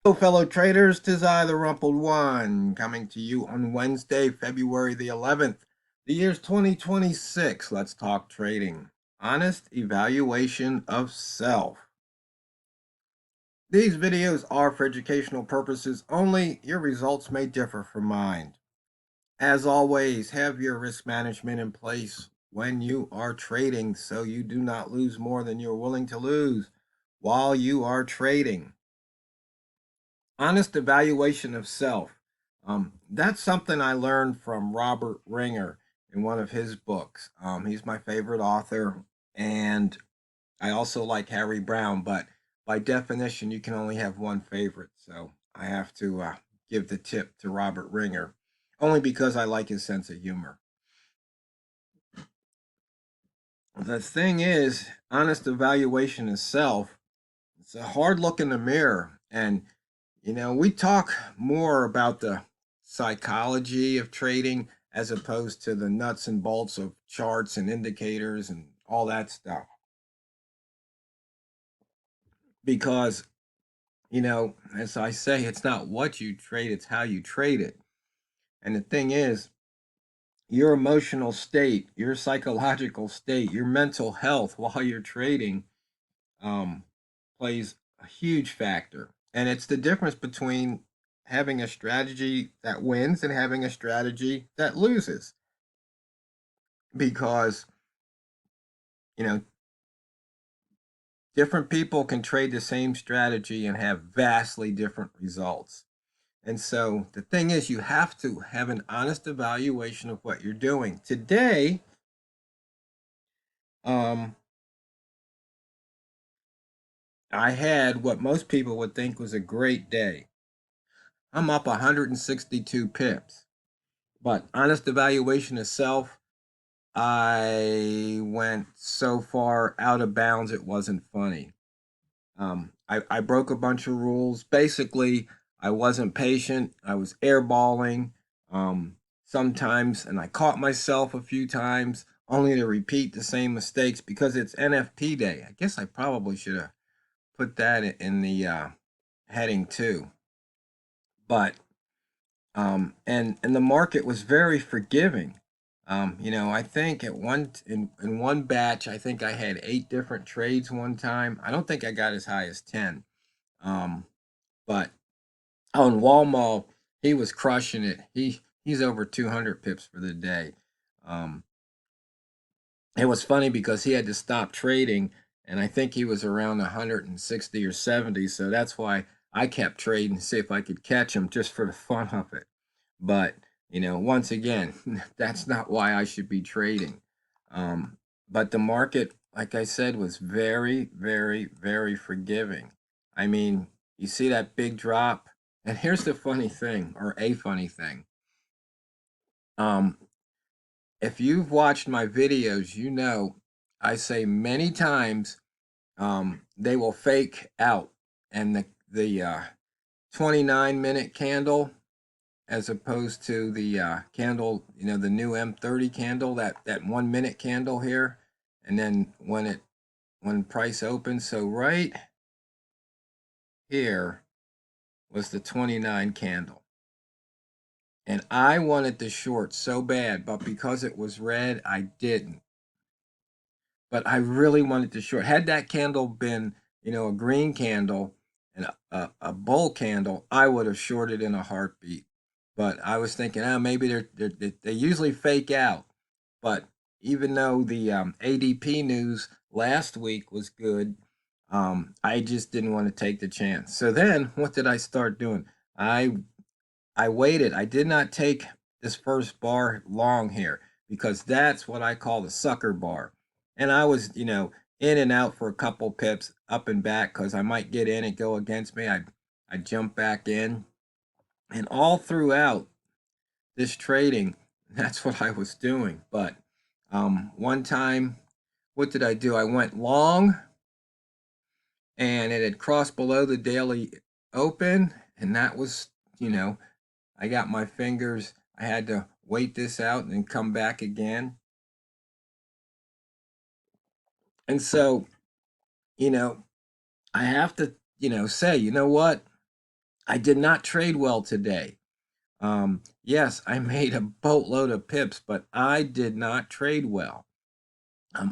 Hello, fellow traders. 'Tis I, TheRumpledOne, coming to you on Wednesday, February the 11th. The year's 2026. Let's talk trading. Honest evaluation of self. These videos are for educational purposes only. Your results may differ from mine. As always, have your risk management in place when you are trading so you do not lose more than you're willing to lose while you are trading. Honest evaluation of self. That's something I learned from Robert Ringer in one of his books. He's my favorite author, and I also like Harry Brown, but by definition, you can only have one favorite. So I have to give the tip to Robert Ringer, only because I like his sense of humor. The thing is, honest evaluation of self, it's a hard look in the mirror. And we talk more about the psychology of trading as opposed to the nuts and bolts of charts and indicators and all that stuff. Because, as I say, it's not what you trade, it's how you trade it. And the thing is, your emotional state, your psychological state, your mental health while you're trading um, plays a huge factor. And it's the difference between having a strategy that wins and having a strategy that loses. Because, you know, different people can trade the same strategy and have vastly different results. And so the thing is, you have to have an honest evaluation of what you're doing. Today, um, I had what most people would think was a great day. I'm up 162 pips. But honest evaluation of self, I went so far out of bounds it wasn't funny. I broke a bunch of rules. Basically, I wasn't patient. I was airballing sometimes, and I caught myself a few times only to repeat the same mistakes because it's NFP day. I guess I probably should have put that in the heading too. But and the market was very forgiving. I think at in one batch, I think I had 8 different trades one time. I don't think I got as high as 10. Um, but on Wall Mall, he was crushing it. He's over 200 pips for the day. Um, it was funny because he had to stop trading, and I think he was around 160 or 70. So that's why I kept trading to see if I could catch him just for the fun of it. But, once again, that's not why I should be trading. Um, but the market, like I said, was very, very, very forgiving. I mean, you see that big drop, and here's the funny thing, or a funny thing. Um, if you've watched my videos, I say many times they will fake out, and the 29-minute candle as opposed to the candle, the new M30 candle, that 1 minute candle here, and then when price opens, so right here was the 29 candle, and I wanted to short so bad, but because it was red, I didn't. But I really wanted to short. Had that candle been, a green candle and a bull candle, I would have shorted in a heartbeat. But I was thinking, maybe they usually fake out. But even though the ADP news last week was good, I just didn't want to take the chance. So then, what did I start doing? I I waited. I did not take this first bar long here because that's what I call the sucker bar. And I was, in and out for a couple pips, up and back, because I might get in and go against me. I'd jump back in. And all throughout this trading, that's what I was doing. But one time, what did I do? I went long and it had crossed below the daily open. And that was, I got my fingers. I had to wait this out and come back again. And so, you know, I have to, say, you know what? I did not trade well today. Yes, I made a boatload of pips, but I did not trade well.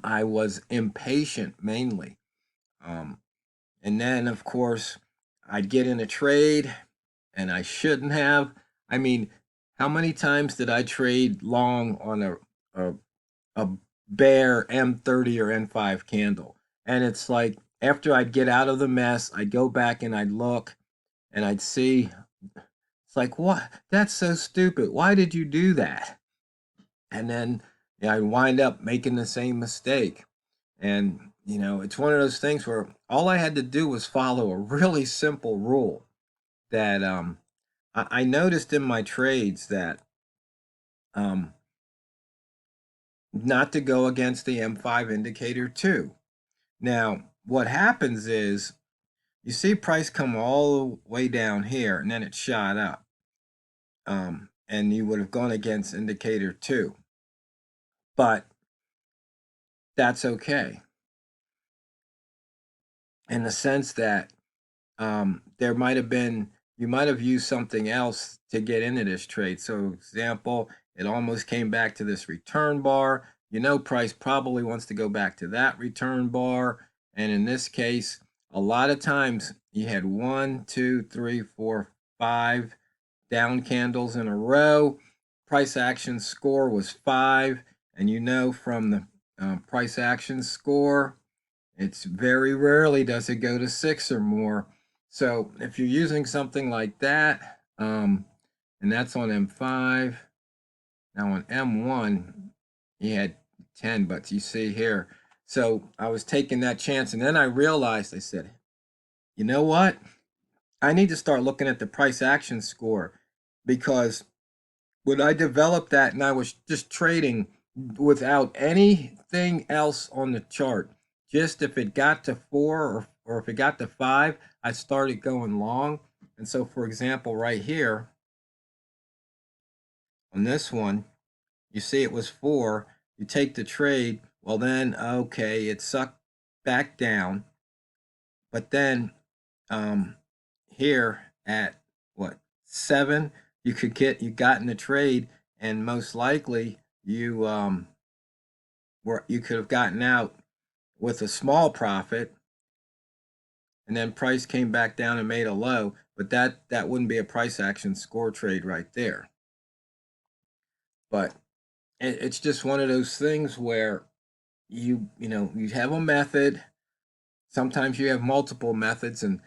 I was impatient mainly. Um, and then, of course, I'd get in a trade and I shouldn't have. I mean, how many times did I trade long on a, a bare M30 or N5 candle? And it's like after I'd get out of the mess, I'd go back and I'd look and I'd see it's like, what? That's so stupid. Why did you do that? And then I'd wind up making the same mistake. And, it's one of those things where all I had to do was follow a really simple rule that I noticed in my trades that um, not to go against the M5 indicator too. Now, what happens is you see price come all the way down here and then it shot up. And you would have gone against indicator 2. But that's okay in the sense that there might have been, you might have used something else to get into this trade. So, example, it almost came back to this return bar. Price probably wants to go back to that return bar. And in this case, a lot of times you had 1, 2, 3, 4, 5 down candles in a row. Price action score was 5. And from the price action score, it's very rarely does it go to 6 or more. So if you're using something like that, and that's on M5, now on M1, you had 10, but you see here. So I was taking that chance, and then I realized, I said, you know what? I need to start looking at the price action score because when I developed that and I was just trading without anything else on the chart, just if it got to 4 or if it got to 5, I started going long. And so, for example, right here on this one, you see it was 4. You take the trade. Well, then, okay, it sucked back down. But then here at what, 7, you got in the trade, and most likely you could have gotten out with a small profit, and then price came back down and made a low, but that wouldn't be a price action score trade right there. But it's just one of those things where you have a method. Sometimes you have multiple methods, and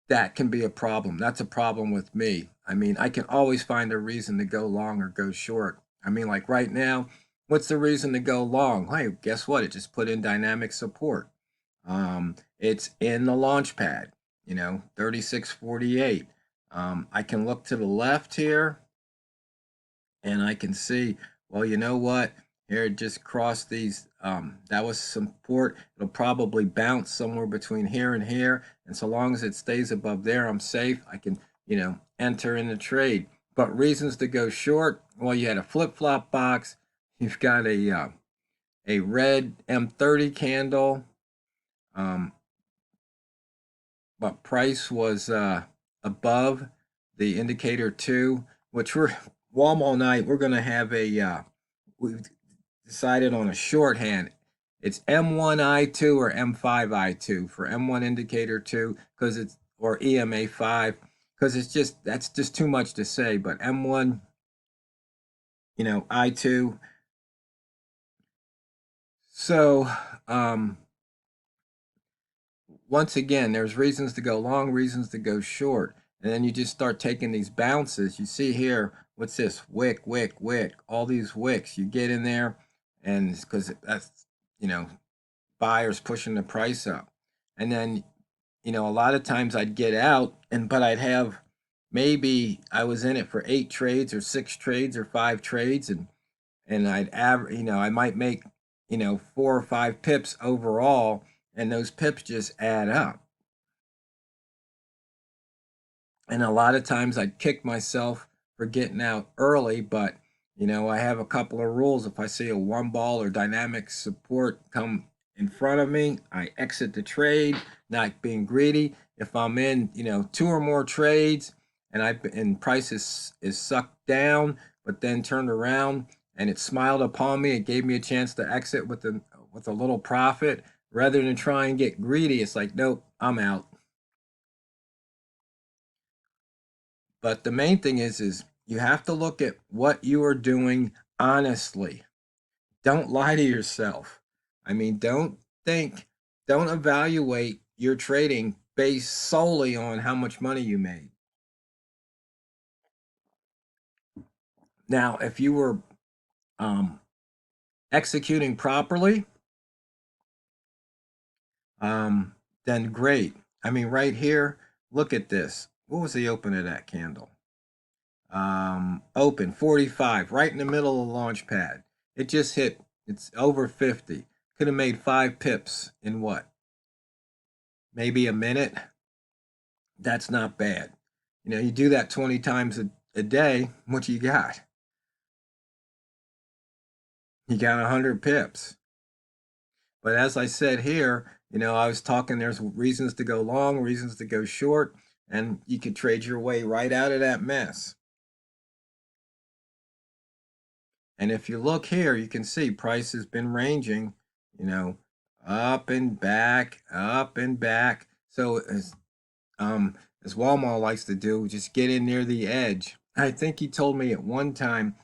that can be a problem. That's a problem with me. I mean, I can always find a reason to go long or go short. I mean, like right now, what's the reason to go long? Hey, guess what? It just put in dynamic support. It's in the launch pad, 3648. I can look to the left here and I can see, well, you know what? Here it just crossed these. That was support. It'll probably bounce somewhere between here and here. And so long as it stays above there, I'm safe. I can, enter in the trade. But reasons to go short, well, you had a flip-flop box. You've got a red M30 candle. But price was above the indicator 2, which Walmart night, we're going to have we've decided on a shorthand. It's M1I2 or M5I2 for M1 indicator 2 because it's, or EMA 5, because that's just too much to say, but M1, I2. So, once again, there's reasons to go long, reasons to go short. And then you just start taking these bounces. You see here, what's this? Wick, wick, wick. All these wicks. You get in there, and because that's, buyers pushing the price up. And then, a lot of times I'd get out, but I'd have, maybe I was in it for 8 trades or 6 trades or 5 trades, and I'd average, I might make, 4 or 5 pips overall, and those pips just add up. And a lot of times I'd kick myself for getting out early, but I have a couple of rules. If I see a 1 ball or dynamic support come in front of me, I exit the trade, not being greedy. If I'm in, two or more trades and price is sucked down, but then turned around and it smiled upon me, it gave me a chance to exit with a little profit rather than try and get greedy. It's like, nope, I'm out. But the main thing is you have to look at what you are doing honestly. Don't lie to yourself. I mean, think, don't evaluate your trading based solely on how much money you made. Now, if you were um, executing properly, um, then great. I mean, right here, look at this. What was the open of that candle? Open 45, right in the middle of the launch pad. It just hit, it's over 50. Could have made 5 pips in what? Maybe a minute. That's not bad. You do that 20 times a day, what you got? You got 100 pips. But as I said here, I was talking, there's reasons to go long, reasons to go short, and you could trade your way right out of that mess. And if you look here, you can see price has been ranging, up and back, up and back. So as Walmart likes to do, just get in near the edge. I think he told me at one time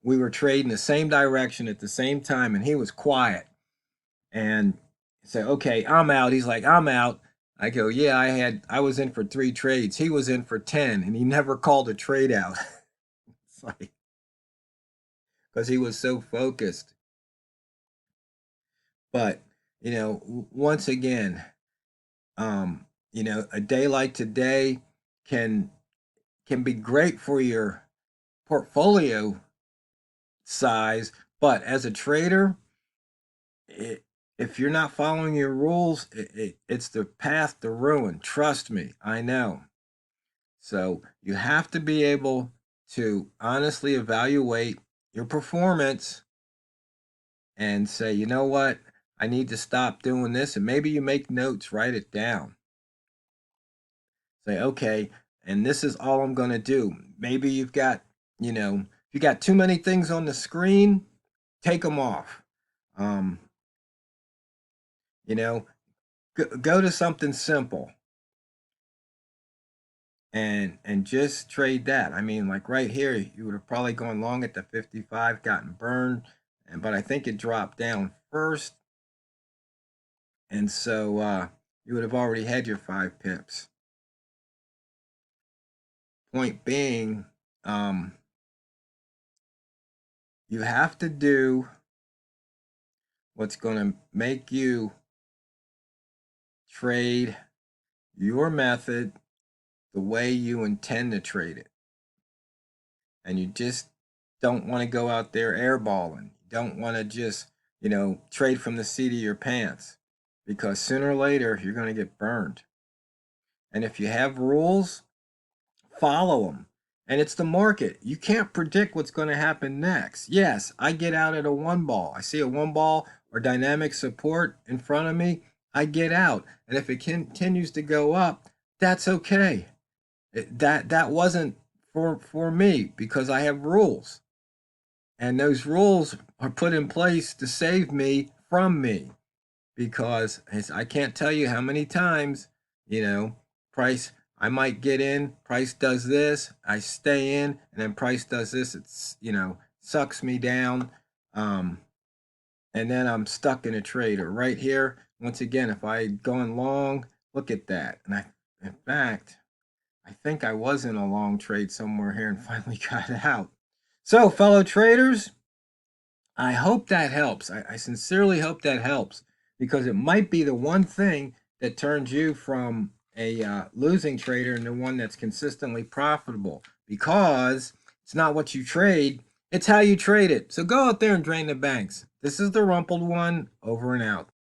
we were trading the same direction at the same time, and he was quiet. And say, okay, I'm out. He's like, I'm out. I go, yeah, I was in for 3 trades. He was in for 10, and he never called a trade out. It's like because he was so focused. But once again, a day like today can can be great for your portfolio size, but as a trader, if you're not following your rules, it's the path to ruin. Trust me, I know. So you have to be able to honestly evaluate your performance and say, you know what, I need to stop doing this. And maybe you make notes, write it down. Say, okay, and this is all I'm going to do. Maybe you've got, if you got too many things on the screen, take them off. Um, you know, go to something simple and just trade that. I mean, like right here, you would have probably gone long at the 55, gotten burned, but I think it dropped down first, and so you would have already had your 5 pips. Point being, you have to do what's going to make you trade your method the way you intend to trade it. And you just don't want to go out there airballing. You don't want to just, trade from the seat of your pants because sooner or later you're going to get burned. And if you have rules, follow them. And it's the market. You can't predict what's going to happen next. Yes, I get out at a 1 ball. I see a 1 ball or dynamic support in front of me. I get out. And if it continues to go up, that's okay. That wasn't for me because I have rules. And those rules are put in place to save me from me because I can't tell you how many times, price, I might get in, price does this, I stay in, and then price does this, it's, sucks me down. And then I'm stuck in a trade. Or right here, once again, if I had gone long, look at that. And in fact, I think I was in a long trade somewhere here and finally got out. So, fellow traders, I hope that helps. I sincerely hope that helps because it might be the one thing that turns you from a losing trader into one that's consistently profitable because it's not what you trade, it's how you trade it. So go out there and drain the banks. This is the Rumpled One, over and out.